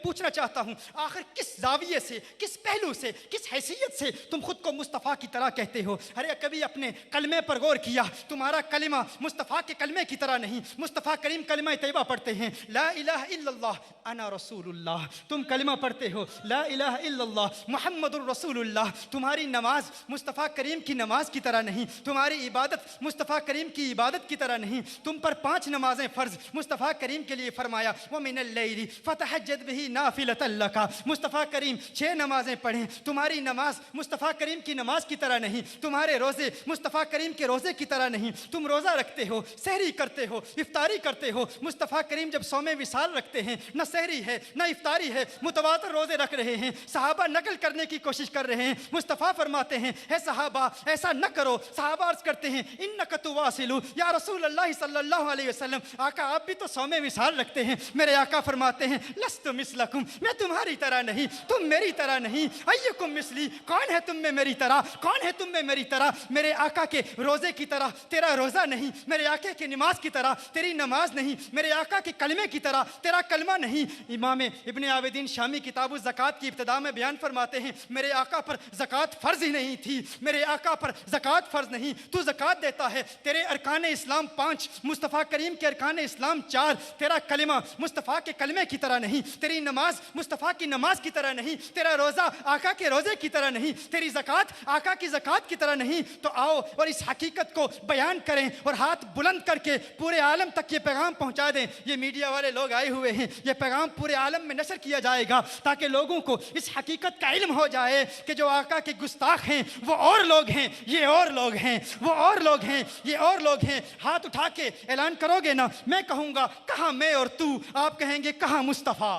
पूछना चाहता हूँ, आखिर किस जाविये से, किस पहलू से, किस हैसियत से तुम खुद को मुस्तफ़ा की तरह कहते हो? अरे कभी अपने कलमे पर गौर किया? तुम्हारा कलिमा मुस्तफ़ा के कलमे की तरह नहीं। मुस्तफ़ा करीम कलिमा तैयबा पढ़ते हैं, ला इलाहा इल्लल्लाह अना रसूलुल्लाह। तुम कलिमा पढ़ते हो, ला इलाहा इल्लल्लाह मुहम्मदुर रसूलुल्लाह। तुम्हारी नमाज मुस्तफ़ा करीम की नमाज की तरह नहीं, तुम्हारी इबादत मुस्तफ़ा करीम की इबादत की तरह नहीं। तुम पर 5 नमाजें फ़र्ज मुस्तफ़ा करीम के लिए फरमाया, व मिनल लैली फतहज्जद बिही नाफिलतन लका। मुस्तफ़ा करीम 6 नमाजें पढ़ें। तुम्हारी नमाज मुस्तफ़ा करीम की नमाज की तरह नहीं, तुम्हारे रोज़े मुस्तफ़ा करीम के रोज़े की तरह नहीं। तुम रोज़ा रखते हो, सहरी करते हो, इफ्तारी करते हो। मुस्तफ़ा करीम जब सौमे विसाल रखते हैं, न सहरी है न इफ्तारी है, मुतवातर रोज़े रख रहे हैं। सहाबा नकल करने की कोशिश कर रहे हैं। मुस्तफ़ा फरमाते हैं, हे सहाबा ऐसा न करो। सहाबा अर्ज़ करते हैं, इन्नका तुवासिलु या रसूल अल्लाह सल्लल्लाहु अलैहि वसल्लम। आका आप भी तो सौमे विसाल रखते हैं। मेरे आका फरमाते हैं, लस्तु मिसलकुम, मैं तुम्हारी तरह नहीं, तुम मेरी तरह नहीं। अय्युकुम मिसली, कौन है तुम में मेरी तरह, कौन है तुम में मेरी तरह? मेरे आका के रोज़े की तरह तेरा रोज़ा नहीं, मेरे आका की नमाज की तरह तेरी नमाज नहीं, मेरे आका के कलमे की तरह तेरा कलमा नहीं। इमाम इब्ने आबिदीन शामी किताबु ज़कात की इब्तिदा में बयान फरमाते हैं, मेरे आका पर ज़कात फ़र्ज़ ही नहीं थी, मेरे आका पर ज़कात फ़र्ज़ नहीं, तू ज़कात देता है। तेरे अरकान इस्लाम 5, मुस्तफ़ा करीम के अरकान इस्लाम 4। तेरा कलिमा मुस्तफ़ा के कलमे की तरह नहीं, तेरी नमाज मुस्तफ़ा की नमाज की तरह नहीं, तेरा रोज़ा आका के रोज़े की तरह नहीं, तेरी ज़कात आका की ज़कात की तरह नहीं। तो आओ और इस हकीकत को बयान करें और हाथ बुलंद करके पूरे आलम तक ये पैगाम पहुंचा दें। ये मीडिया वाले लोग आए हुए हैं, ये पैगाम पूरे आलम में नशर किया जाएगा ताकि लोगों को इस हकीकत का इल्म हो जाए कि जो आका के गुस्ताख हैं वो और लोग हैं, ये और लोग हैं, वो और लोग हैं, ये और लोग हैं। हाथ उठा के ऐलान करोगे ना, मैं कहूँगा कहाँ मैं और तू, आप कहेंगे कहाँ मुस्तफ़ा।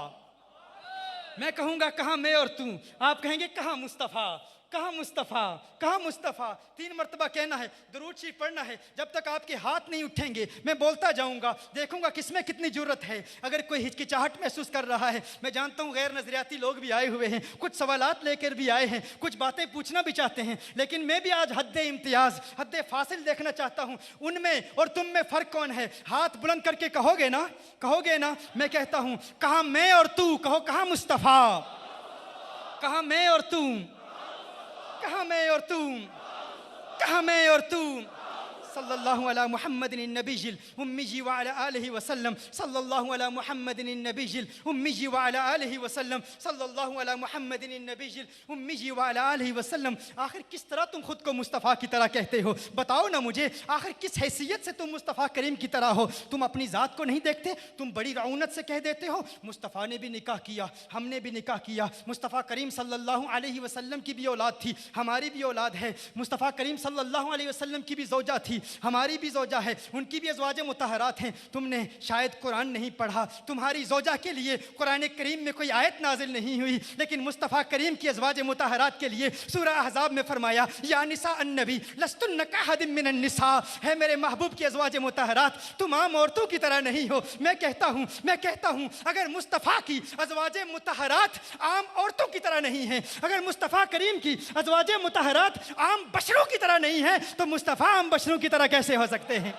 मैं कहूँगा कहाँ मैं और तू, आप कहेंगे कहाँ मुस्तफ़ा, कहाँ मुस्तफ़ा, कहाँ मुस्तफ़ा। 3 मरतबा कहना है, दुरूद शरीफ पढ़ना है। जब तक आपके हाथ नहीं उठेंगे मैं बोलता जाऊँगा, देखूँगा किसमें कितनी जुर्रत है। अगर कोई हिचकिचाहट महसूस कर रहा है, मैं जानता हूँ गैर नज़रियाती लोग भी आए हुए हैं, कुछ सवालात लेकर भी आए हैं, कुछ बातें पूछना भी चाहते हैं, लेकिन मैं भी आज हद्दे इम्तियाज़, हद्दे फासिल देखना चाहता हूँ। उनमें और तुम में फ़र्क कौन है? हाथ बुलंद करके कहोगे ना, कहोगे ना? मैं कहता हूँ कहाँ मैं और तू, कहो कहाँ मुस्तफ़ा, कहाँ मैं और तू, कहाँ मैं और तू, कहाँ मैं और तू। सल्लल्लाहु अला मुहम्मदिन नबीजिल उम्मी व अला आलिहि वसल्लम, सल्लल्लाहु अला मुहम्मदिन नबीजिल उम्मी व अला आलिहि वसल्लम, सल्लल्लाहु अला मुहम्मदिन नबीजिल उम्मी व अला आलिहि वसल्लम। आखिर किस तरह तुम खुद को मुस्तफ़ा की तरह कहते हो? बताओ ना मुझे, आखिर किस हैसियत से तुम मुस्तफ़ा करीम की तरह हो? तुम अपनी ज़ात को नहीं देखते? तुम बड़ी रऊनत से कह देते हो मुस्तफ़ा ने भी निकाह किया, हमने भी निकाह किया। मुस्तफ़ा करीम सल्लल्लाहु अलैहि वसल्लम की भी औलाद थी, हमारी भी औलाद है। मुस्तफ़ा करीम सल्लल्लाहु अलैहि वसल्लम की भी ज़ौजा थी, हमारी भी ज़ौजा है, उनकी भी अज़वाजे मुतहरात हैं। तुमने शायद कुरान नहीं पढ़ा, तुम्हारी ज़ौजा के लिए कुरान करीम में कोई आयत नाजिल नहीं हुई, लेकिन मुस्तफ़ा करीम की अज़वाजे मुतहरात के लिए सूरह अहज़ाब में फरमाया, या निसा अन्नबी लस्तुन्ना कअहदिम मिनन निसा। है मेरे महबूब की अज़वाजे मुतहरात, तुम आम औरतों की तरह नहीं हो। मैं कहता हूँ अगर मुस्तफ़ा की अज़वाजे मुतहरात आम औरतों की तरह नहीं है, अगर मुस्तफ़ा करीम की अज़वाजे मुतहरात आम बशरों की तरह नहीं है, तो मुस्तफ़ा आम बशरों की तरह कैसे हो सकते हैं?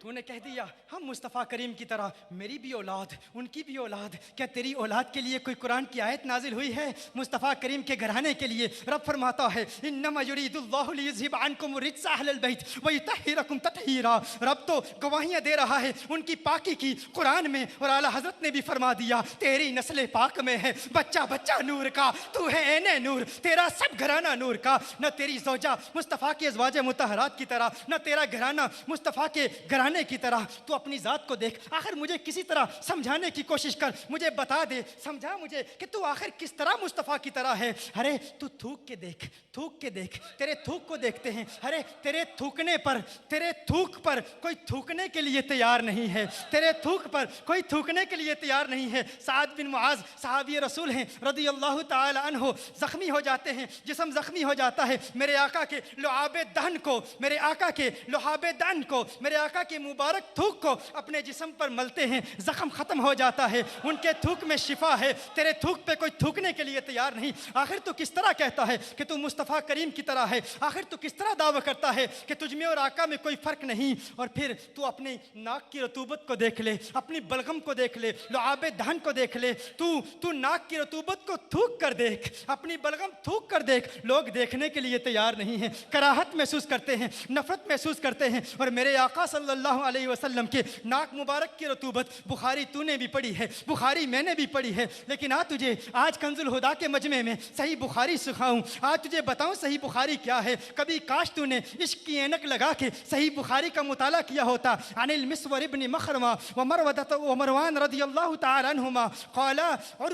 तूने कह दिया हम मुस्तफ़ा करीम की तरह, मेरी भी औलाद, उनकी भी औलाद। क्या तेरी औलाद के लिए कोई कुरान की आयत नाजिल हुई है? मुस्तफ़ा करीम के घराने के लिए रब फरमाता है, इन्नमा युरीदुल्लाहु लियुज़हिब अन्कुम रिज्सा अहलल बैत व युतहिरकुम तत्हीरा। रब तो गवाहियाँ दे रहा है उनकी पाकी की कुरान में, और आला हज़रत ने भी फरमा दिया, तेरी नस्ल पाक में है बच्चा बच्चा नूर का, तू है ऐने नूर, तेरा सब घराना नूर का। न तेरी ज़ौजा मुस्तफ़ा के अज़वाजे मुतहरात की तरह, न तेरा घराना मुस्तफ़ा के घराने की तरह। तू अपनी ज़ात को देख, आखिर मुझे किसी तरह समझाने की कोशिश कर, मुझे बता दे, समझा मुझे कि तू आखिर किस तरह मुस्तफ़ा की तरह है। अरे तू थूक के देख, थूक के देख, तेरे थूक को देखते हैं। अरे तेरे थूकने पर, तेरे थूक पर कोई थूकने के लिए तैयार नहीं है, तेरे थूक पर कोई थूकने के लिए तैयार नहीं है। साद बिन मुआज़ सहाबी रसूल हैं रज़ियल्लाहु ताला अन्हु, ज़ख्मी हो जाते हैं, जिस्म ज़ख्मी हो जाता है। मेरे आका के लुआबे दहन को, मेरे आका के लुआबे दहन को, मेरे आका के मुबारक थूक को अपने जिस्म पर मलते हैं, जख्म खत्म हो जाता है, उनके थूक में शिफा है। तेरे थूक पे कोई थूकने के लिए तैयार नहीं। आखिर तू किस तरह कहता है कि तू मुस्तफ़ा करीम की तरह है? आखिर तू किस तरह दावा करता है कि तुझ में और आका में कोई फ़र्क नहीं? और फिर तू अपने नाक की रतूबत को देख ले, अपनी बलगम को देख ले, लुआब दहन को देख ले। तू नाक की रतूबत को थूक कर देख, अपनी बलगम थूक कर देख। लोग देखने के लिए तैयार नहीं हैं, कराहत महसूस करते हैं, नफरत महसूस करते हैं। और मेरे आका सल्लल्लाहु अलैहि वसल्लम के नाक मुबारक की रतूबत बुखारी तूने भी पढ़ी है, बुखारी मैंने भी पढ़ी है, लेकिन तुझे आज कंजुल हुदा के मजमे में सही बुखारी सिखाऊं, आज तुझे बताऊं सही बुखारी क्या है। कभी काश तूने इश्क की ऐनक लगा के सही बुखारी का मुताला किया होता। अनिल मिस्वर इब्न मखरमा व मरवदत व मरवान रदियल्लाहु तआला अन्हुमा क़ाला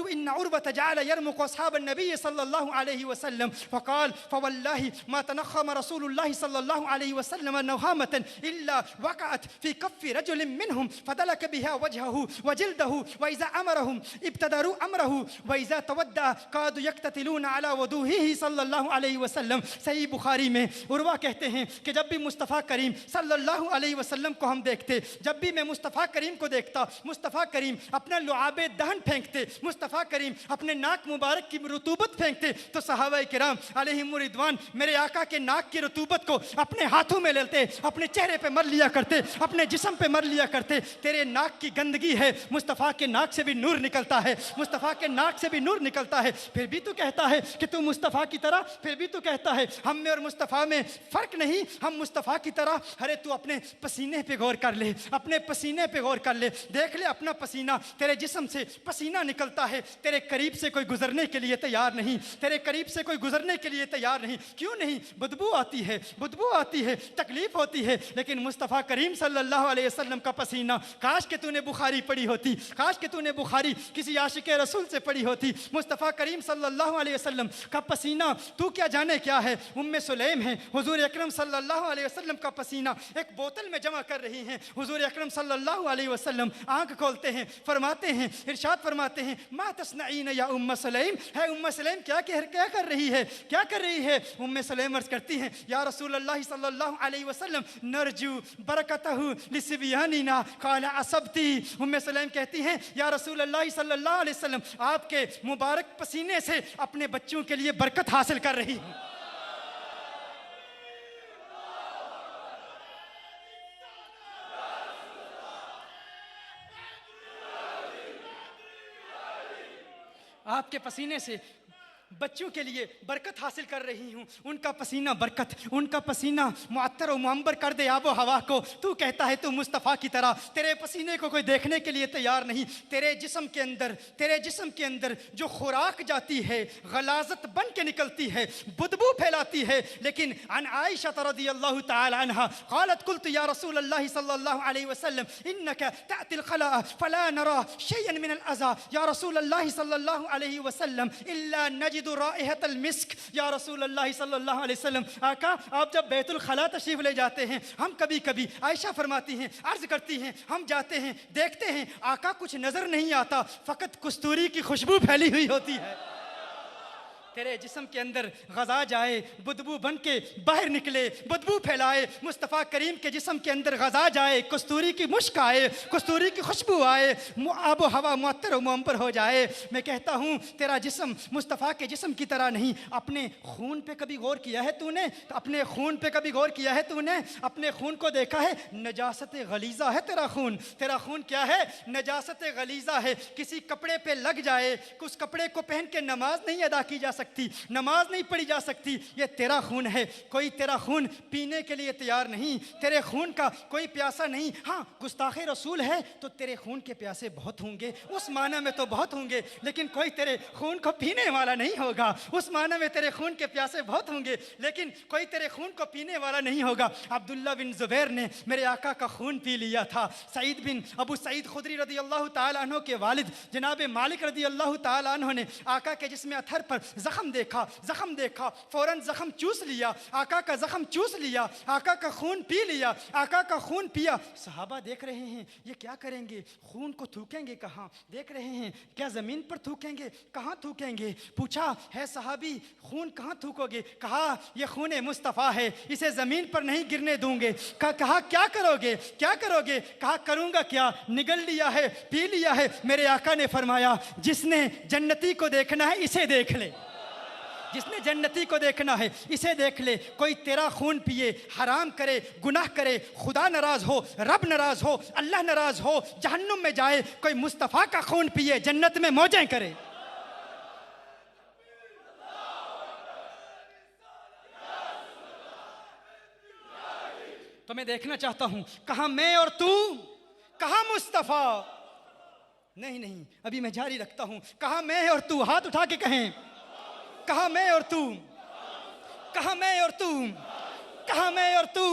इन उर्वत जअल यरमुक़ु अस्हाब नबी सल्लल्लाहु अलैहि वसल्लम फ़क़ाल फ़वल्लाहि मा तनख़म रसूलुल्लाह सल्लल्लाहु अलैहि वसल्लम नवहामतन इल्ला वक़अत फ़ी कफ़्फ़ि रजुलिन मिनहुम फ़दलक बिहा वजहहु व जिल्दहु व इज़ा अमरहुम इब्तदरू अमरहु व इज़ा तवद्दा कादू यक़्ततिलून अला वदूहिही सल्लल्लाहु अलैहि वसल्लम। सही बुखारी में उर्वा कहते हैं कि जब भी मुस्तफ़ा करीम सल्लल्लाहु अलैहि वसल्लम को हम देखते, जब भी मैं मुस्तफ़ा करीम को देखता, मुस्तफ़ा करीम अपना लुआब दहन फेंकते, मुस्तफ़ा करीम अपने नाक मुबारक की रतूबत फेंकते, तो सहाबा किराम अलैहिम रिदवान मेरे आका के नाक की रतूबत को अपने हाथों में लेते, अपने चेहरे पे मर लिया करते, अपने जिस्म पे मर लिया करते। तेरे नाक की गंदगी है, मुस्तफ़ा के नाक से भी नूर निकलता है, मुस्तफ़ा के नाक से भी नूर निकलता है। फिर भी तू कहता है कि तू मुस्तफ़ा की तरह, फिर भी तू कहता है हम में और मुस्तफ़ा में फ़र्क नहीं, हम मुस्तफ़ा की तरह। अरे तू अपने पसीने पे गौर कर ले, अपने पसीने पे गौर कर ले, देख ले अपना पसीना, तेरे जिस्म से पसीना निकलता है, तेरे करीब से कोई गुजरने के लिए तैयार नहीं, तेरे करीब से कोई गुजरने के लिए तैयार नहीं। क्यों नहीं? बदबू आती है, बदबू आती है, तकलीफ होती है। लेकिन मुस्तफ़ा करीम सल्लल्लाहु अलैहि वसल्लम का पसीना, काश के तूने बुखारी पढ़ी होती, काश के तूने बुखारी किसी आशिक रसूल से पढ़ी होती। मुस्तफ़ा करीम सल्लल्लाहु अलैहि वसल्लम का पसीना तू क्या जाने क्या है। उम्मे सुलैम है, हुजूर अकरम सल्लल्लाहु अलैहि वसल्लम का पसीना एक बोतल में जमा कर रही हैं। हुजूर अकरम सल्लल्लाहु अलैहि वसल्लम आंख खोलते हैं, फरमाते हैं, इरशाद फरमाते हैं मा तस्नईन या उम्म सुलैम, है उम्म सुलैम क्या कर रही है, क्या कर रही है? उम्मे सुलैम अर्ज़ करती हैं या रसूल अल्लाह सल्लल्लाहु अलैहि वसल्लम नरजू बरकतहु लिसिबियानिना क़ाला असबती। उम्मे सुलैम कहती हैं या रसूल अल्लाह सल्लल्लाहु अलैहि वसल्लम आपके मुबारक पसीने से अपने बच्चों के लिए बरकत हासिल कर रही हूँ। आपके पसीने से बच्चों के लिए बरकत हासिल कर रही हूँ। उनका पसीना बरकत, उनका पसीना मुअत्तर और मुअम्बर कर दे आबो हवा को। तू कहता है तू मुस्तफ़ा की तरह, तेरे पसीने को कोई देखने के लिए तैयार नहीं। तेरे जिस्म के अंदर जो खुराक जाती है गलाजत बन के निकलती है, बदबू फैलाती है। लेकिन अन आयशा रज़ियल्लाहु तआला अन्हा क़ालत क़ुल्तु या रसूल अल्लाह सल्लल्लाहु अलैहि वसल्लम इन्नका तअतिल ख़ला फ़ला नरा शयअन मिनल अज़ा या रसूल अल्लाह सल्लल्लाहु अलैहि वसल्लम इल्ला नजिदु राइहतल मिस्क। या रसूल अल्लाह सल्लल्लाहु अलैहि वसल्लम आका आप जब बैतुल खला तशरीफ ले जाते हैं, हम कभी कभी आयशा फरमाती हैं, अर्ज करती हैं, हम जाते हैं देखते हैं आका कुछ नजर नहीं आता, फकत कस्तूरी की खुशबू फैली हुई होती है। तेरे जिस्म के अंदर गज़ा जाए, बदबू बन के बाहर निकले, बदबू फैलाए। मुस्तफ़ा करीम के जिस्म के अंदर गज़ा जाए, कस्तूरी की मुश्क आए, कस्तूरी की खुशबू आए, आबो हवा मुअत्तर और मुअम्बर हो जाए। मैं कहता हूँ तेरा जिस्म मुस्तफ़ा के जिस्म की तरह नहीं। अपने खून पे कभी गौर किया है तूने? अपने खून पे कभी गौर किया है तूने? अपने खून को देखा है? नजासत गलीज़ा है तेरा खून। तेरा खून क्या है? नजासत गलीज़ा है। किसी कपड़े पे लग जाए, उस कपड़े को पहन के नमाज नहीं अदा की जा सकती, नमाज नहीं पढ़ी जा सकती। ये तेरा खून है। कोई तेरा खून पीने के लिए तैयार नहीं, तेरे खून का कोई प्यासा नहीं। हाँ, गुस्ताखे रसूल है तो तेरे खून के प्यासे बहुत होंगे, उस माना में तो बहुत होंगे, लेकिन कोई तेरे खून को पीने वाला नहीं होगा। उस माना में तेरे खून के प्यासे बहुत होंगे, लेकिन कोई तेरे खून को पीने वाला नहीं होगा। अब्दुल्ला बिन जुबैर ने मेरे आका का खून पी लिया था। सईद बिन अबू सईद खुदरी रज़ियल्लाहु ताला अन्हु के वालिद जनाब मालिक रज़ियल्लाहु ताला अन्हु ने आका के जिस्म अथर पर जख्म देखा, जख्म देखा, फौरन जख्म चूस लिया, आका का जख्म चूस लिया, आका का खून पी लिया, आका का खून पिया। सहाबा देख रहे हैं ये क्या करेंगे, खून को थूकेंगे कहाँ, देख रहे हैं क्या ज़मीन पर थूकेंगे, कहाँ थूकेंगे। पूछा है सहाबी खून कहाँ थूकोगे, कहा ये खून मुस्तफ़ा है, इसे ज़मीन पर नहीं गिरने दूंगे। कहा क्या करोगे, क्या करोगे, कहा करूँगा क्या, निगल लिया है, पी लिया है। मेरे आका ने फरमाया जिसने जन्नती को देखना है इसे देख ले, जिसने जन्नती को देखना है इसे देख ले। कोई तेरा खून पिए, हराम करे, गुनाह करे, खुदा नाराज हो, रब नाराज हो, अल्लाह नाराज हो, जहन्नुम में जाए। कोई मुस्तफ़ा का खून पिए, जन्नत में मौजें करे। तो मैं देखना चाहता हूं कहां मैं और तू, कहां मुस्तफ़ा। नहीं नहीं, अभी मैं जारी रखता हूं। कहां मैं और तू, हाथ उठा के कहें, कहां मैं और तू, कहां मैं और तू, कहां मैं और तू।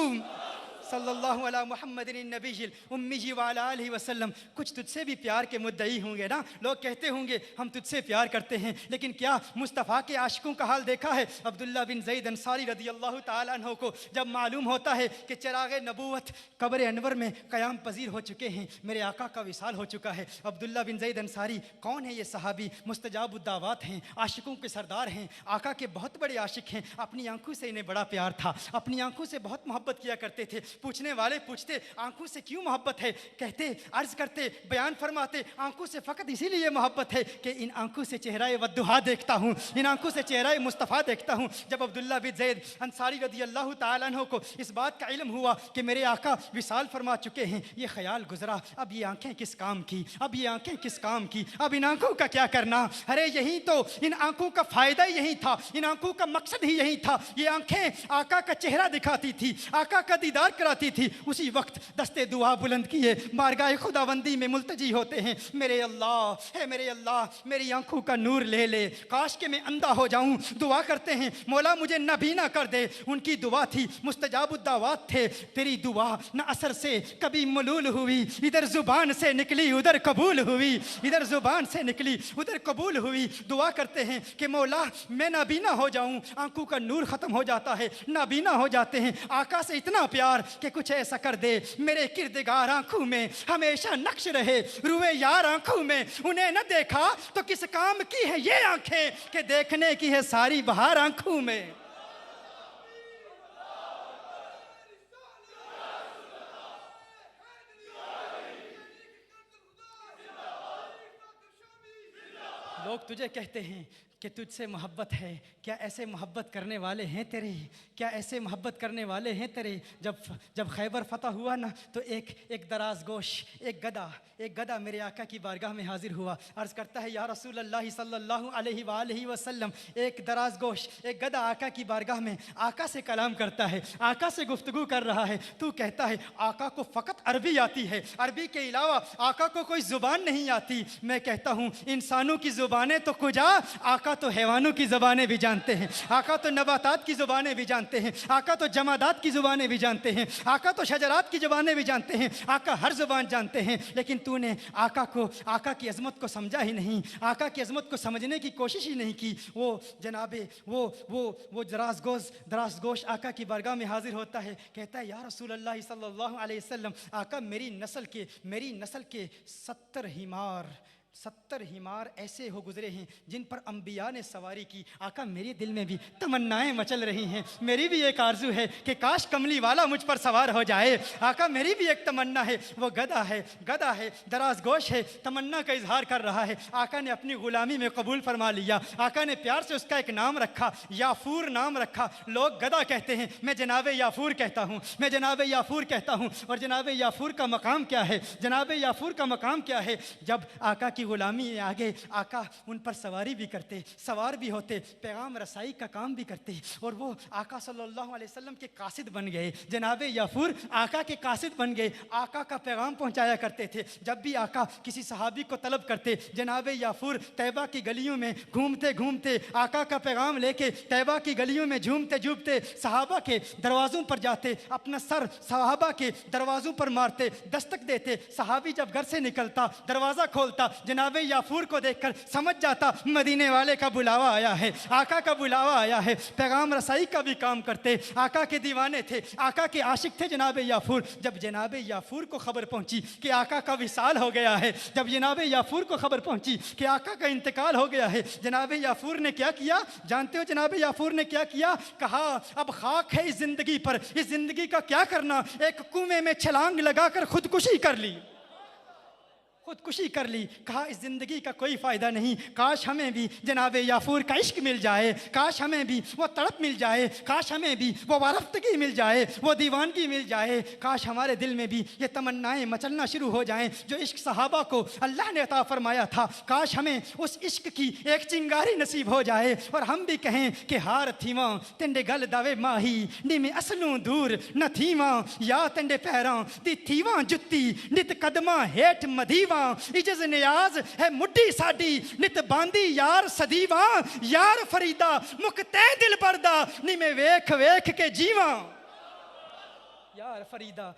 सल्लल्लाहु अला मुहम्मदिन नबील उम्मी व अला आलिहि वसल्लम। कुछ तुझसे भी प्यार के मुद्दई होंगे ना, लोग कहते होंगे हम तुझसे प्यार करते हैं, लेकिन क्या मुस्तफ़ा के आशिकों का हाल देखा है। अब्दुल्ला बिन ज़ैद अंसारी रदी अल्लाह ताला अन्हु को जब मालूम होता है कि चिराग नबूवत कब्र अनवर में क़याम पजीर हो चुके हैं, मेरे आका का विसाल हो चुका है। अब्दुल्ला बिन ज़ैद अंसारी कौन है ये सहाबी, मुस्तजाबुद्दावात हैं, आशिकों के सरदार हैं, आका के बहुत बड़े आशिक हैं। अपनी आंखों से इन्हें बड़ा प्यार था, अपनी आंखों से बहुत मोहब्बत किया करते थे। पूछने वाले पूछते आंखों से क्यों मोहब्बत है, कहते अर्ज करते, बयान फरमाते आंखों से फ़कत इसीलिए मोहब्बत है कि इन आंखों से चेहरा वद्दुहा देखता हूँ, इन आंखों से चेहरा मुस्तफ़ा देखता हूँ। जब अब्दुल्ला बिन ज़ैद अंसारी रदी अल्लाह ताला अन्हु को इस बात का इल्म हुआ कि मेरे आका विसाल फरमा चुके हैं, ये ख्याल गुजरा अब ये आंखें किस काम की, अब ये आंखें किस काम की, अब इन आंखों का क्या करना। अरे यही तो, इन आंखों का फ़ायदा यही था, इन आंखों का मकसद ही यही था। ये आंखें आका का चेहरा दिखाती थी, आका का दीदार कराती थी। उसी वक्त दस्ते दुआ बुलंद किए बारगाह खुदाबंदी में मुल्तजी होते हैं, मेरे अल्लाह है, मेरे अल्लाह मेरी आंखों का नूर ले ले, काश के मैं अंधा हो जाऊं। दुआ करते हैं मौला मुझे नबीना कर दे। उनकी दुआ थी, मुस्तजाबुद्दावात थे, तेरी दुआ न असर से कभी मलूल हुई, इधर जुबान से निकली उधर कबूल हुई, इधर जुबान से निकली उधर कबूल हुई। दुआ करते हैं कि मौला मैं नाबीना हो जाऊं, आंखों का नूर खत्म हो जाता है, नाबीना हो जाते हैं। आका से इतना प्यार कि कुछ ऐसा कर दे मेरे किरदगार आंखों में हमेशा नक्श रहे, रुए यार आंखों में। उन्हें न देखा तो किस काम की है ये आंखें, कि देखने की है सारी बहार आंखों में। लोग तुझे कहते हैं कि तुझसे मोहब्बत है, क्या ऐसे मोहब्बत करने वाले हैं तेरे, क्या ऐसे मोहब्बत करने वाले हैं तेरे। जब खैबर फतह हुआ ना, तो एक दराज गोश, एक गदा मेरे आका की बारगाह में हाजिर हुआ। अर्ज़ करता है या रसूल अल्लाह सल्लल्लाहु अलैहि वसल्लम, एक दराज गोश, एक गदा आका की बारगाह में आका से कलाम करता है, आका से गुफ्तगू कर रहा है। तू कहता है आका को फ़कत अरबी आती है, अरबी के अलावा आका को कोई ज़ुबान नहीं आती। मैं कहता हूँ इंसानों की ज़ुबानें तो कुजा, आका तो हैवानों की ज़ुबानें भी जानते हैं, आका तो नबातात की ज़ुबानें भी जानते हैं, आका तो जमादात की ज़ुबानें भी जानते हैं, आका तो शजरात की ज़ुबानें भी जानते हैं, आका हर ज़ुबान जानते हैं। लेकिन तूने आका की अज़मत को समझा ही नहीं, आका की अज़मत को समझने की कोशिश ही नहीं की। वो जनाबे वो दराज गोश आका की बारगाह में हाजिर होता है, कहता है या रसूल अल्लाह सल्लल्लाहु अलैहि वसल्लम, आका मेरी नस्ल के 70 हिमार ऐसे हो गुजरे हैं जिन पर अंबिया ने सवारी की। आका मेरे दिल में भी तमन्नाएं मचल रही हैं, मेरी भी एक आरजू है कि काश कमली वाला मुझ पर सवार हो जाए। आका मेरी भी एक तमन्ना है। वो गधा है, दराज गोश है, तमन्ना का इजहार कर रहा है। आका ने अपनी गुलामी में कबूल फरमा लिया। आका ने प्यार से उसका एक नाम रखा, याफूर नाम रखा। लोग गधा कहते हैं, मैं जनाब याफूर कहता हूँ, मैं जनाब याफूर कहता हूँ। और जनाब याफूर का मकाम क्या है, जनाब याफूर का मकाम क्या है। जब आका की गुलामी में आगे आका उन पर सवारी भी करते, सवार भी होते, पैगाम रसाई का काम भी करते। और वो आका सल्लल्लाहु अलैहि वसल्लम के कासिद बन गए। जनाब याफूर आका के कासिद बन गए, आका का पैगाम पहुंचाया करते थे। जब भी आका किसी सहाबी को तलब करते, जनाब याफूर तैबा की गलियों में घूमते घूमते आका का पैगाम लेके तैबा की गलियों में झूमते झूमते सहाबा के दरवाज़ों पर जाते, अपना सर सहाबा के दरवाज़ों पर मारते, दस्तक देते। सहाबी जब घर से निकलता, दरवाज़ा खोलता, जनाब याफूर को देखकर समझ जाता मदीने वाले का बुलावा आया है, आका का बुलावा आया है। पैगाम रसाई का भी काम करते, आका के दीवाने थे, आका के आशिक थे जनाब याफूर। जब जनाब याफूर को खबर पहुंची कि आका का विसाल हो गया है, जब जनाब याफूर को खबर पहुंची कि आका का इंतकाल हो गया है, जनाब याफूर ने क्या किया जानते हो? जनाब याफूर ने क्या किया? कहा अब खाक है इस जिंदगी पर, इस जिंदगी का क्या करना। एक कुएं में छलांग लगाकर खुदकुशी कर ली, खुदकुशी कर ली। कहा इस ज़िंदगी का कोई फ़ायदा नहीं, काश हमें भी जनाब याफूर का इश्क मिल जाए, काश हमें भी वो तड़प मिल जाए, काश हमें भी वो वारफ्तगी मिल जाए, वो दीवानगी मिल जाए, काश हमारे दिल में भी ये तमन्नाएं मचलना शुरू हो जाएं जो इश्क सहाबा को अल्लाह ने अता फरमाया था। काश हमें उस इश्क की एक चिंगारी नसीब हो जाए और हम भी कहें कि हार थीवा तेंडे गल दावे माही नी में असलों दूर न थीवा, या तेंडे पैरां दी थीवा जुत्ती नित कदमा हेठ मदीवा, इजज नियाज है मुड्डी साडी नित बांदी यार सदीवा, यार फरीदा मुख तै दिल बरदा नी मैं वेख वेख के जीवा, यार फरीदा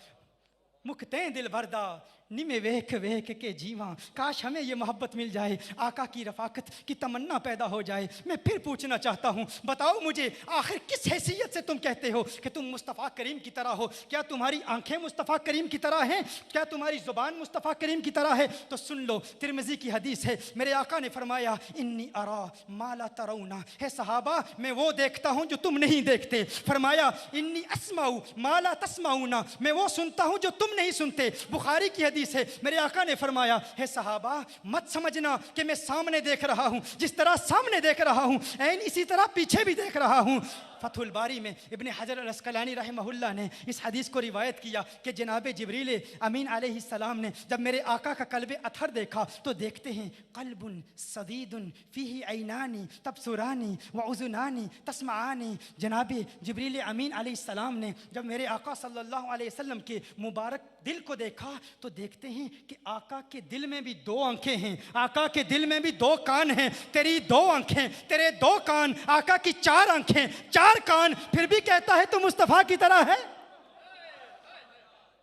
मुख तै दिल भरदा नी में वेख वेख के जीवा। काश हमें ये मोहब्बत मिल जाए, आका की रफ़ाकत की तमन्ना पैदा हो जाए। मैं फिर पूछना चाहता हूँ, बताओ मुझे आखिर किस हैसियत से तुम कहते हो कि तुम मुस्तफ़ा करीम की तरह हो? क्या तुम्हारी आंखें मुस्तफ़ा करीम की तरह हैं? क्या तुम्हारी ज़ुबान मुस्तफ़ा करीम की तरह है? तो सुन लो, तिरमिज़ी की हदीस है, मेरे आका ने फरमाया इन्नी अरा माला तरौना, है सहाबा मैं वो देखता हूँ जो तुम नहीं देखते। फरमाया इन्नी अस्माऊ माला तस्माऊना, मैं वो सुनता हूँ जो तुम नहीं सुनते। बुखारी की है, मेरे आका ने फरमाया है सहाबा मत समझना कि मैं सामने देख रहा हूं, जिस तरह सामने देख रहा हूं ऐन इसी तरह पीछे भी देख रहा हूं। फतहुल बारी में इब्ने हजर अल अस्कलानी रहमहुल्लाह ने इस हदीस को रिवायत किया कि जनाब जिब्रील अमीन अलैहिस्सलाम ने जब मेरे आका का कल्बे अथर देखा तो देखते हैं कल्बुन सदीदुन फीही ऐनानी तबसुरानी व उज़ुनानी तस्माआनी। जनाब जिब्रील अमीन अलैहिस्सलाम ने जब मेरे आका सल्लल्लाहु अलैहि वसल्लम के मुबारक दिल को देखा तो देखते हैं कि आका के दिल में भी दो आंखें हैं, आका के दिल में भी दो कान हैं। तेरी दो आंखें, तेरे दो कान, आका की चार आंखें, चार कान, फिर भी कहता है तू मुस्तफ़ा की तरह है।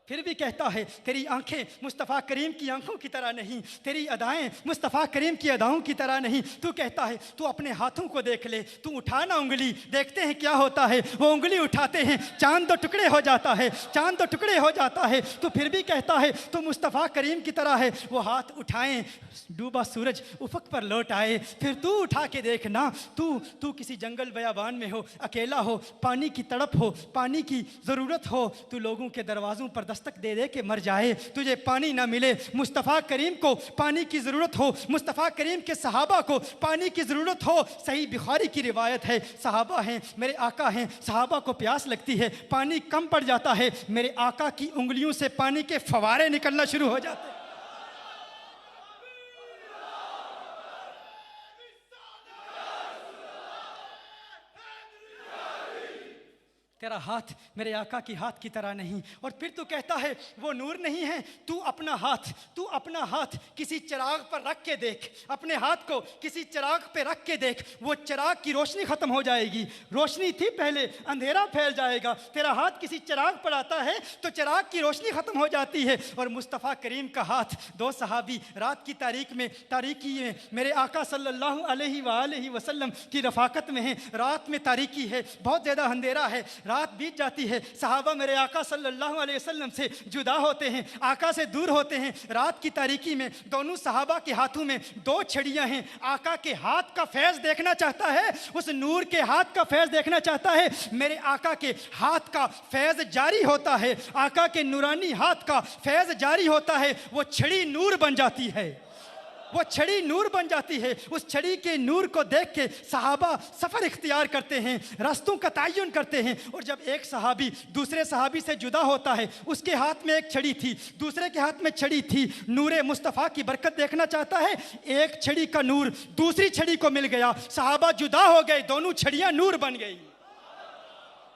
फिर भी कहता है तेरी आंखें मुस्तफ़ा करीम की आंखों की तरह नहीं, तेरी अदाएं मुस्तफ़ा करीम की अदाओं की तरह नहीं। तू कहता है तू अपने हाथों को देख ले, तू उठा ना उंगली, देखते हैं क्या होता है। वो उंगली उठाते हैं, चांद दो टुकड़े हो जाता है, चांद दो टुकड़े हो जाता है। तू फिर भी कहता है तू मुस्तफ़ा करीम की तरह है। वो हाथ उठाएं, डूबा सूरज उफक पर लौट आए, फिर तू उठा के देखना, तू किसी जंगल बयाबान में हो, अकेला हो, पानी की तड़प हो, पानी की ज़रूरत हो, तू लोगों के दरवाज़ों पर दस्तक दे दे के मर जाए, तुझे पानी ना मिले। मुस्तफ़ा करीम को पानी की ज़रूरत हो, मुस्तफ़ा करीम के सहाबा को पानी की ज़रूरत हो। सही बुखारी की रिवायत है, सहाबा हैं, मेरे आका हैं, सहाबा को प्यास लगती है, पानी कम पड़ जाता है, मेरे आका की उंगलियों से पानी के फवारे निकलना शुरू हो जाते हैं। तेरा हाथ मेरे आका की हाथ की तरह नहीं। और फिर तू कहता है वो नूर नहीं है। तू अपना हाथ किसी चिराग पर रख के देख, अपने हाथ को किसी चिराग पे रख के देख, वो चिराग की रोशनी खत्म हो जाएगी। रोशनी थी पहले, अंधेरा फैल जाएगा। तेरा हाथ किसी चिराग पर आता है तो चिराग की रोशनी खत्म हो जाती है। और मुस्तफ़ा करीम का हाथ, दो सहाबी रात की तारीकी में मेरे आका सल्लल्लाहु अलैहि वसल्लम की रफ़ाकत में है। रात में तारीकी है, बहुत ज़्यादा अंधेरा है, रात बीत जाती है। सहाबा मेरे आका सल्लल्लाहु अलैहि वसल्लम से जुदा होते हैं, आका से दूर होते हैं। रात की तारीकी में दोनों सहाबा के हाथों में दो छड़ियां हैं। आका के हाथ का फैज़ देखना चाहता है, उस नूर के हाथ का फैज़ देखना चाहता है। मेरे आका के हाथ का फैज़ जारी होता है, आका के नूरानी हाथ का फैज़ जारी होता है। वो छड़ी नूर बन जाती है, वो छड़ी नूर बन जाती है। उस छड़ी के नूर को देख के सहाबा सफ़र इख्तियार करते हैं, रास्तों का तयन करते हैं। और जब एक सहाबी दूसरे सहाबी से जुदा होता है, उसके हाथ में एक छड़ी थी, दूसरे के हाथ में छड़ी थी, नूरे मुस्तफ़ा की बरकत देखना चाहता है। एक छड़ी का नूर दूसरी छड़ी को मिल गया, सहाबा जुदा हो गए, दोनों छड़ियाँ नूर बन गई।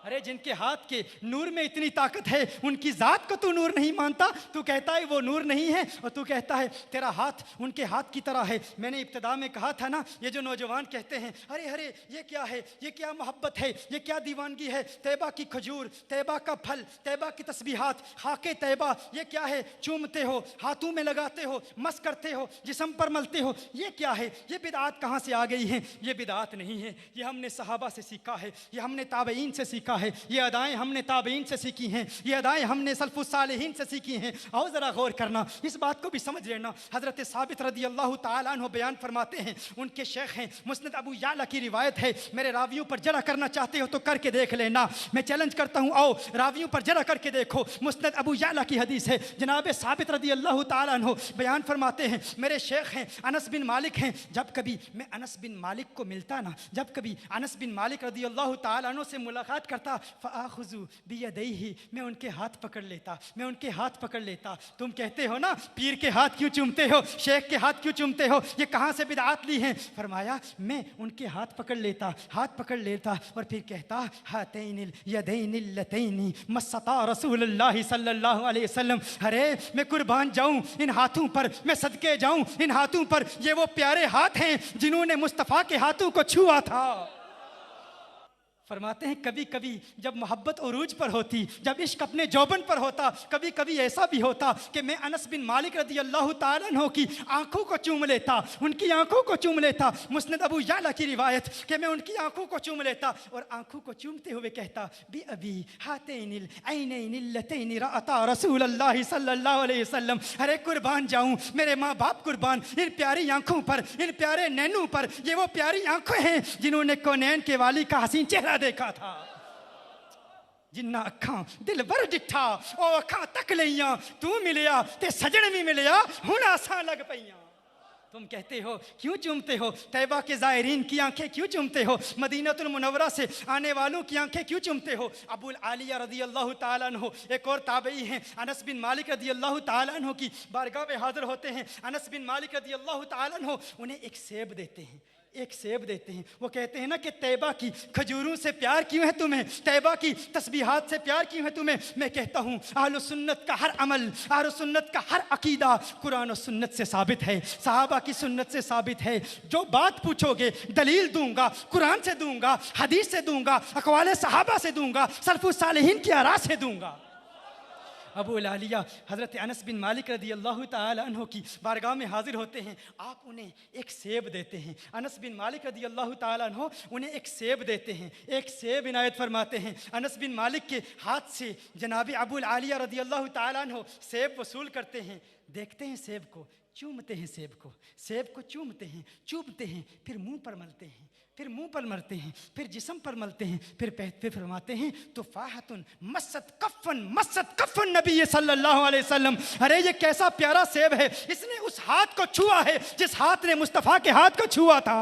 अरे जिनके हाथ के नूर में इतनी ताकत है, उनकी ज़ात को तू नूर नहीं मानता। तू कहता है वो नूर नहीं है, और तू कहता है तेरा हाथ उनके हाथ की तरह है। मैंने इब्तिदा में कहा था ना, ये जो नौजवान कहते हैं अरे अरे ये क्या है, ये क्या मोहब्बत है, ये क्या दीवानगी है, तैबा की खजूर, तैबा का फल, तैबा की तस्बीहात, खाके तैबा, ये क्या है, चूमते हो, हाथों में लगाते हो, मस करते हो, जिस्म पर मलते हो, ये क्या है, ये बिदआत कहाँ से आ गई है? ये बिदआत नहीं है, ये हमने सहाबा से सीखा है, ये हमने ताबईन से सीखा है, ये अदाएं हमने ताबईन से सीखी हैं, ये अदाएं हमने सल्फुस सालिहीन से सीखी हैं। आओ ज़रा गौर करना, इस बात को भी समझ लेना। हज़रत साबित रदी अल्लाह ताला अन्हु बयान फरमाते हैं, उनके शेख हैं, मुस्नद अबू याला की रिवायत है। मेरे रावियों पर जरा करना चाहते हो तो करके देख लेना, मैं चैलेंज करता हूँ, आओ रावियों पर जरा करके देखो। मुस्नद अबू याला की हदीस है, जनाब साबित रदी अल्लाह ताला अन्हु बयान फरमाते हैं, मेरे शेख हैं अनस बिन मालिक हैं, जब कभी मैं अनस बिन मालिक को मिलता ना, जब कभी अनस बिन मालिक रदी अल्लाह ताला अन्हु से मुलाकात करता, फ़आख़ुज़ु बियदैहि, मैं उनके हाथ पकड़ लेता, मैं उनके हाथ पकड़ लेता। तुम कहते हो ना पीर के हाथ क्यों चूमते हो, शेख के हाथ क्यों चूमते हो, ये कहाँ से बिदआत ली है? फरमाया मैं उनके हाथ पकड़ लेता, हाथ पकड़ लेता और फिर कहता हातैनिल यदैनिल लतैनि मस्सता रसूलुल्लाह सल्लल्लाहु अलैहि वसल्लम। अरे मैं कुर्बान जाऊं इन हाथों पर, मैं सदके जाऊं इन हाथों पर, ये वो प्यारे हाथ हैं जिन्होंने मुस्तफ़ा के हाथों को छुआ था। फरमाते हैं कभी कभी जब मोहब्बत उरूज पर होती, जब इश्क अपने जौबन पर होता, कभी कभी ऐसा भी होता कि मैं अनस बिन मालिक रदी अल्लाह ताला अन्हु की आंखों को चूम लेता, उनकी आंखों को चूम लेता। मुस्नद अबू याला की रिवायत कि मैं उनकी आंखों को चूम लेता और आंखों को चूमते हुए कहता बी अबी हातैनिल ऐनैनिल लतैनि रअता रसूलुल्लाह सल्लल्लाहु अलैहि वसल्लम। अरे कुर्बान जाऊं मेरे माँ बाप कुर्बान इन प्यारी आंखों पर, इन प्यारे नैनों पर, ये वो प्यारी आंखें हैं जिन्होंने कौनैन के वाली का हसीन चेहरा देखा था। जिन्ना अखां दिल बर डिठा ओ अखां तक लईयां, तू मिलिया ते सजन भी मिलिया, हुण आसां लग पईयां। तुम कहते हो क्यों चूमते हो, तैबा के ज़ायरीन की आंखें क्यों चूमते हो, मदीनतुल मुनव्वरा से आने वालों की आंखें क्यों चूमते हो? अबुल आलिया रदी अल्लाह ताला अन्हु एक और ताबई हैं, अनस बिन मालिक रदी अल्लाह ताला अन्हु की बारगाह में हाजिर होते हैं। अनस बिन मालिक रदी अल्लाह ताला अन्हु उन्हें एक सेब देते हैं, एक सेब देते हैं। वो कहते हैं ना कि तैबा की खजूरों से प्यार क्यों है तुम्हें, तैबा की तस्बीहात से प्यार क्यों है तुम्हें? मैं कहता हूँ अहले सुन्नत का हर अमल, अहले सुन्नत का हर अकीदा कुरान और सुन्नत से साबित है, सहाबा की सुन्नत से साबित है। जो बात पूछोगे दलील दूंगा, कुरान से दूंगा, हदीस से दूंगा, अक़वाले सहाबा से दूंगा, सल्फ़ुस सालिहीन की आरा से दूंगा। अबू लालिया हज़रत अनस बिन मालिक रदी अल्लाह ताला अन्हु की बारगाह में हाजिर होते हैं, आप उन्हें एक सेब देते हैं। अनस बिन मालिक रदी अल्लाह ताला अन्हु उन्हें एक सेब देते हैं, एक सेब इनायत फरमाते हैं। अनस बिन मालिक के हाथ से जनाब अबू लालिया रदी अल्लाह ताला अन्हु सेब वसूल करते हैं, देखते हैं सेब को, चूमते हैं सेब को, सेब को चूमते हैं, चूमते हैं, फिर मुंह पर मलते हैं, फिर मुंह पर मलते हैं, फिर जिस्म पर मलते हैं, फिर फरमाते हैं तुफाहतुन मस्सत कफ़न नबी सल्लल्लाहु अलैहि वसल्लम। अरे ये कैसा प्यारा सेब है, इसने उस हाथ को छुआ है जिस हाथ ने मुस्तफ़ा के हाथ को छुआ था।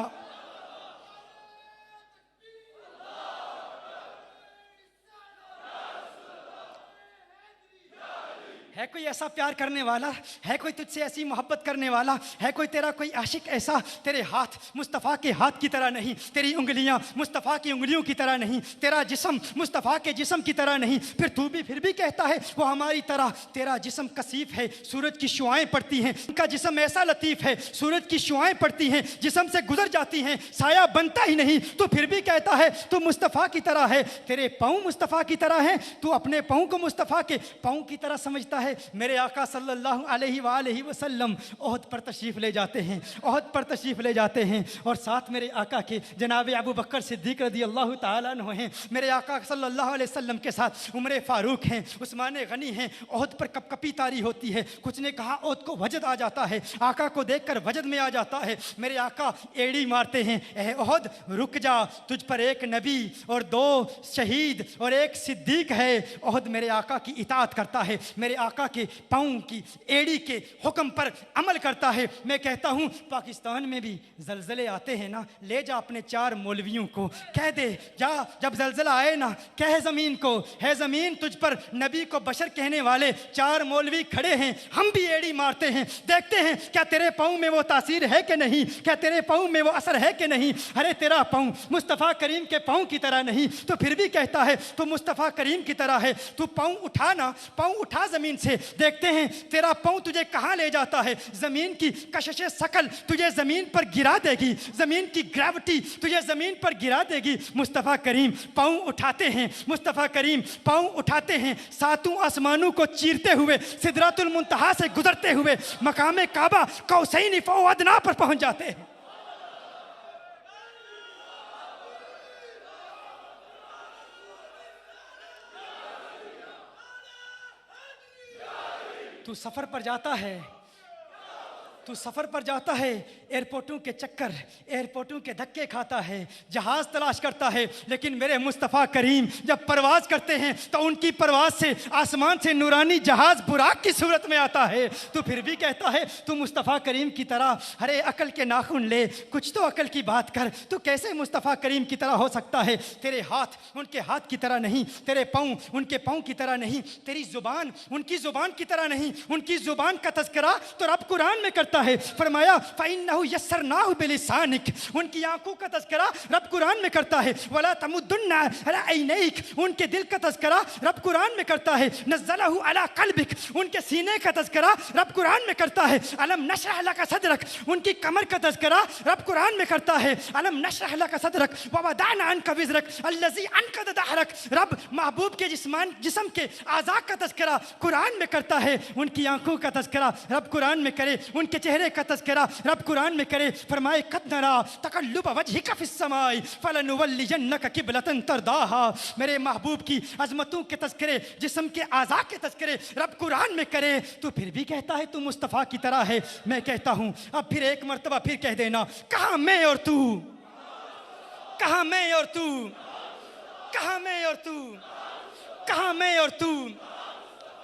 है कोई ऐसा प्यार करने वाला, है कोई तुझसे ऐसी मोहब्बत करने वाला, है कोई तेरा कोई आशिक ऐसा? तेरे हाथ मुस्तफ़ा के हाथ की तरह नहीं, तेरी उंगलियां मुस्तफ़ा की उंगलियों की तरह नहीं, तेरा जिस्म मुस्तफ़ा के जिस्म की तरह नहीं, फिर भी कहता है वो हमारी तरह। तेरा जिस्म कसीफ है, सूरज की शुआएं पड़ती हैं, उनका जिस्म ऐसा लतीफ़ है, सूरज की शुआएं पड़ती हैं, जिस्म से गुजर जाती हैं, साया बनता ही नहीं, तो फिर भी कहता है तू मुस्तफ़ा की तरह है। तेरे पाँव मुस्तफ़ा की तरह हैं, तू अपने पाँव को मुस्तफ़ा के पाँव की तरह समझता है। मेरे आका सल्लल्लाहु अलैहि वसल्लम ओहद पर तशरीफ़ ले जाते हैं, ओहद पर तशरीफ़ ले जाते हैं और साथ मेरे आका के जनाब अबू बकर सिद्दीक़ रदी अल्लाह ताला अन्हु हैं। मेरे आका सल्लल्लाहु अलैहि वसल्लम के साथ उमर फ़ारूक हैं, उस्मान गनी हैं। ओहद पर कपकपी तारी होती है, कुछ ने कहा ओहद को वजद आ जाता है, आका को देखकर वजद में आ जाता है। मेरे आका एड़ी मारते हैं, ए ओहद रुक जा, तुझ पर एक नबी और 2 शहीद और 1 सिद्दीक़ है। ओहद मेरे आका की इताअत करता है, मेरे आका आका के पाँव की एड़ी के हुक्म पर अमल करता है। मैं कहता हूँ पाकिस्तान में भी जलजले आते हैं ना, ले जा अपने 4 मौलवियों को, कह दे जा जब जलजला आए ना, कह ज़मीन को, है ज़मीन तुझ पर नबी को बशर कहने वाले 4 मौलवी खड़े हैं, हम भी एड़ी मारते हैं, देखते हैं क्या तेरे पाँव में वो तासीर है कि नहीं, क्या तेरे पाँव में वो असर है कि नहीं। अरे तेरा पाँव मुस्तफ़ा करीम के पाँव की तरह नहीं, तो फिर भी कहता है तू मुस्तफ़ा करीम की तरह है। तू पाँव उठा ना, पाँव उठा ज़मीन से, देखते हैं तेरा पाँव तुझे कहाँ ले जाता है। ज़मीन की कशिश शकल तुझे ज़मीन पर गिरा देगी, ज़मीन की ग्रेविटी तुझे ज़मीन पर गिरा देगी। मुस्तफ़ा करीम पाँव उठाते हैं, मुस्तफ़ा करीम पाँव उठाते हैं, 7 आसमानों को चीरते हुए, सिदरातुल मुंतहा से गुजरते हुए मकामे काबा कौसैनी फौ अदना पर पहुंच जाते हैं। तू सफर पर जाता है, तू सफ़र पर जाता है, एयरपोर्टों के चक्कर, एयरपोर्टों के धक्के खाता है, जहाज़ तलाश करता है, लेकिन मेरे मुस्तफ़ा करीम जब परवाज़ करते हैं तो उनकी परवाज़ से आसमान से नूरानी जहाज़ बुराक की सूरत में आता है। तो फिर भी कहता है तू मुस्तफ़ा करीम की तरह, अरे अकल के नाखून ले, कुछ तो अकल की बात कर, तू कैसे मुस्तफ़ा करीम की तरह हो सकता है। तेरे हाथ उनके हाथ की तरह नहीं, तेरे पाँव उनके पाँव की तरह नहीं, तेरी ज़ुबान उनकी ज़ुबान की तरह नहीं। उनकी ज़ुबान का तज़किरा तो रब कुरान में करता है, फरमाया फ़इन्नहु यस्सरनाहु बिलिसानिक, उनकी आंखों का तज़किरा रब कुरान में करता है। वला तमुद्दुन्ना अला ऐनैक, उनके दिल का तज़किरा रब कुरान में करता है। नज़्ज़लहु अला क़ल्बिक, उनके सीने का तज़किरा रब कुरान में करता है। अलम नशरह लका सदरक, उनकी कमर का तज़किरा रब कुरान में करता है। अलम नशरह लका सदरक व वदअना अन्का विज़रक अल्लज़ी अन्क़ज़ दहरक, रब महबूब के जिस्म के आज़ा का तज़किरा कुरान में करता है। उनकी आंखों का तज़किरा रब कुरान में करे, उनके चेहरे का तज़किरा रब कुरान में करे। फरमाए कद नरा तक़ल्लुब वजहिका फ़िस समाई फ़लनुवल्लियन्नका क़िबलतन तरदाहा, मेरे महबूब की अज़मतों के तज़किरे, जिस्म के आज़ा के तज़किरे रब कुरान में करे। तो फिर भी कहता है तू मुस्तफ़ा की तरह है। मैं कहता हूँ अब फिर एक मर्तबा फिर कह देना, कहाँ मैं और तू, कहाँ मैं और तू, कहाँ मैं और तू, कहाँ मैं और तू,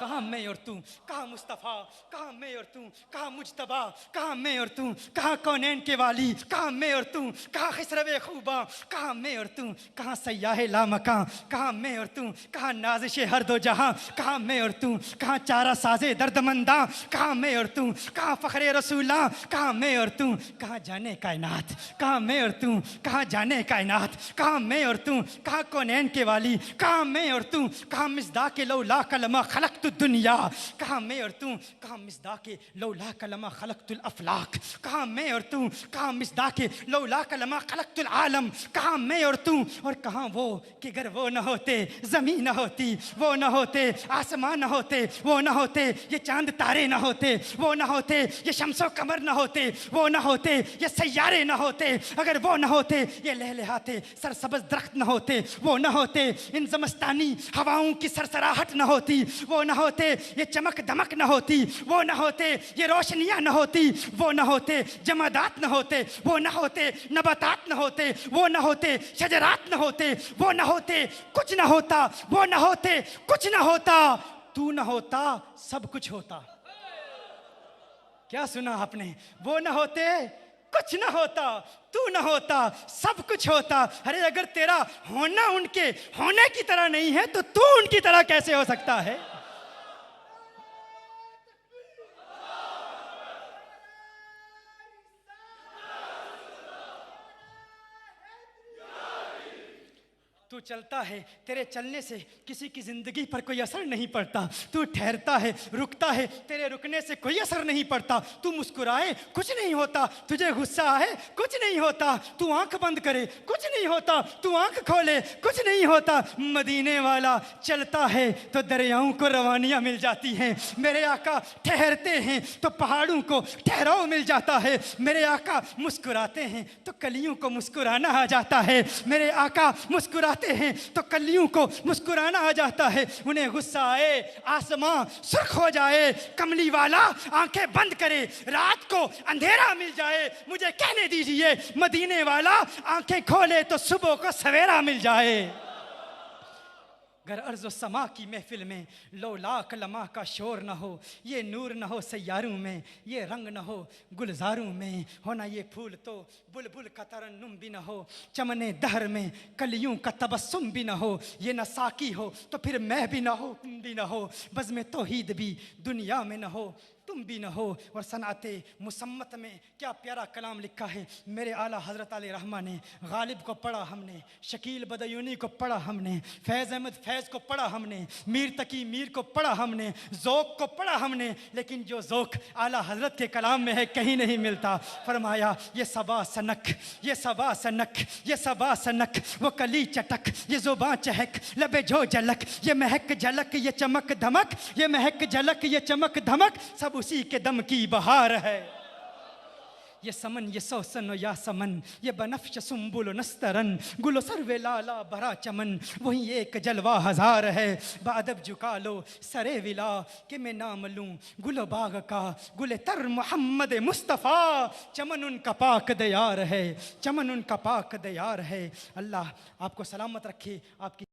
कहाँ मैं और तू, कहाँ मुस्तफ़ा, कहाँ मैं और तू, कहाँ मुजतबा, कहाँ मैं और तू, कहाँ कौनैन के वाली, कहाँ मैं और तू, कहाँ खिसरवे खूबा, कहाँ मैं और तू, कहाँ सयाहे लामकां, कहाँ मैं और तू, कहाँ नाज़िशे हर दो जहाँ, कहाँ मैं और तू, कहाँ चारा साजे दर्दमंदा, कहाँ मैं और तू, कहाँ फ़ख्रे रसूला, कहाँ मैं और तू, कहाँ जाने कायनात, कहाँ मैं और तू, कहाँ जाने कायनात, कहाँ मैं और तू, कहाँ कौनैन के वाली, कहाँ मैं और तू, कहाँ मिज़दाक़े लौला कलमा खलक़तु दुनिया, कहाँ मैं और तू, कहाँ मिज़दाक़े लौला कलमा खलक़तुल अफ़लाक, कहाँ मैं और तू, कहाँ मिज़दाक़े लौला कलमा खलक़तुल आलम, कहाँ मैं और तू, और कहाँ वो कि अगर वो न होते ज़मीन न होती, वो न होते आसमान न होते, वो न होते ये चांद तारे न होते, वो न होते ये शम्सो कमर न होते, वो न होते ये सैयारे न होते, अगर वो न होते ये लहलहाते सरसब्ज़ दरख्त न होते, वो न होते इन ज़मस्तानी हवाओं की सरसराहट न होती, वो न होते ये चमक दमक न होती, वो न होते ये रोशनियाँ न होती, वो न होते जमादात न होते, वो न होते नबातात न होते, वो न होते शजरात न होते, वो न होते कुछ न होता, वो न होते कुछ न होता, तू न होता सब कुछ होता। क्या सुना आपने? वो न होते कुछ न होता, तू न होता सब कुछ होता। अरे अगर तेरा होना उनके होने की तरह नहीं है तो तू उनकी तरह कैसे हो सकता है? तू चलता है, तेरे चलने से किसी की ज़िंदगी पर कोई असर नहीं पड़ता, तू ठहरता है, रुकता है, तेरे रुकने से कोई असर नहीं पड़ता, तू मुस्कुराए कुछ नहीं होता, तुझे गुस्सा आए कुछ नहीं होता, तू आंख बंद करे कुछ नहीं होता, तू आंख खोले कुछ नहीं होता। मदीने वाला चलता है तो दरियाओं को रवानियाँ मिल जाती हैं, मेरे आका ठहरते हैं तो पहाड़ों को ठहराव मिल जाता है, मेरे आका मुस्कुराते हैं तो कलियों को मुस्कुराना आ जाता है, मेरे आका मुस्कुराते हैं तो कलियों को मुस्कुराना आ जाता है। उन्हें गुस्सा आए आसमां सुर्ख हो जाए, कमली वाला आंखें बंद करे रात को अंधेरा मिल जाए, मुझे कहने दीजिए मदीने वाला आंखें खोले तो सुबह को सवेरा मिल जाए। अगर अर्ज़ व समा की महफिल में लो लाख लम्हा का शोर न हो, ये नूर न हो सैयारों में, ये रंग न हो गुलजारों में, होना ये फूल तो बुलबुल का तरन्नुम भी न हो, चमने दहर में कलियों का तबस्सुम भी न हो, ये न साकी हो तो फिर मैं भी न हो, तुम भी न हो, बज़्म तौहीद भी दुनिया में न हो, तुम भी न हो। और सनाते मुसम्मत में क्या प्यारा कलाम लिखा है मेरे आला हज़रत आले रहमा ने। गालिब को पढ़ा हमने, शकील बदयूनी को पढ़ा हमने, फैज़ अहमद फैज़ को पढ़ा हमने, मीर तकी मीर को पढ़ा हमने, ज़ौक़ को पढ़ा हमने, लेकिन जो ज़ौक़ आला हज़रत के कलाम में है कहीं नहीं मिलता। फरमाया ये सबा सनक, ये सबा सनक, ये सबा सनक, वो कली चटक, ये ज़ुबां चहक, लबे जो झलक, ये महक झलक, ये चमक धमक, ये महक झलक, ये चमक धमक, सब उसी के दम की बहार है। ये समन ये सौसन या समन, ये बनफ्श सुम्बुल नस्तरन, गुलो सरवे लाला भरा चमन, वही एक जलवा हजार है। बादब झुका लो सरे विला कि मैं नाम लूं गुलो बाग का, गुले तर मोहम्मद मुस्तफ़ा, चमन उनका पाक दयार है, चमन उनका पाक दयार है। अल्लाह आपको सलामत रखे, आपकी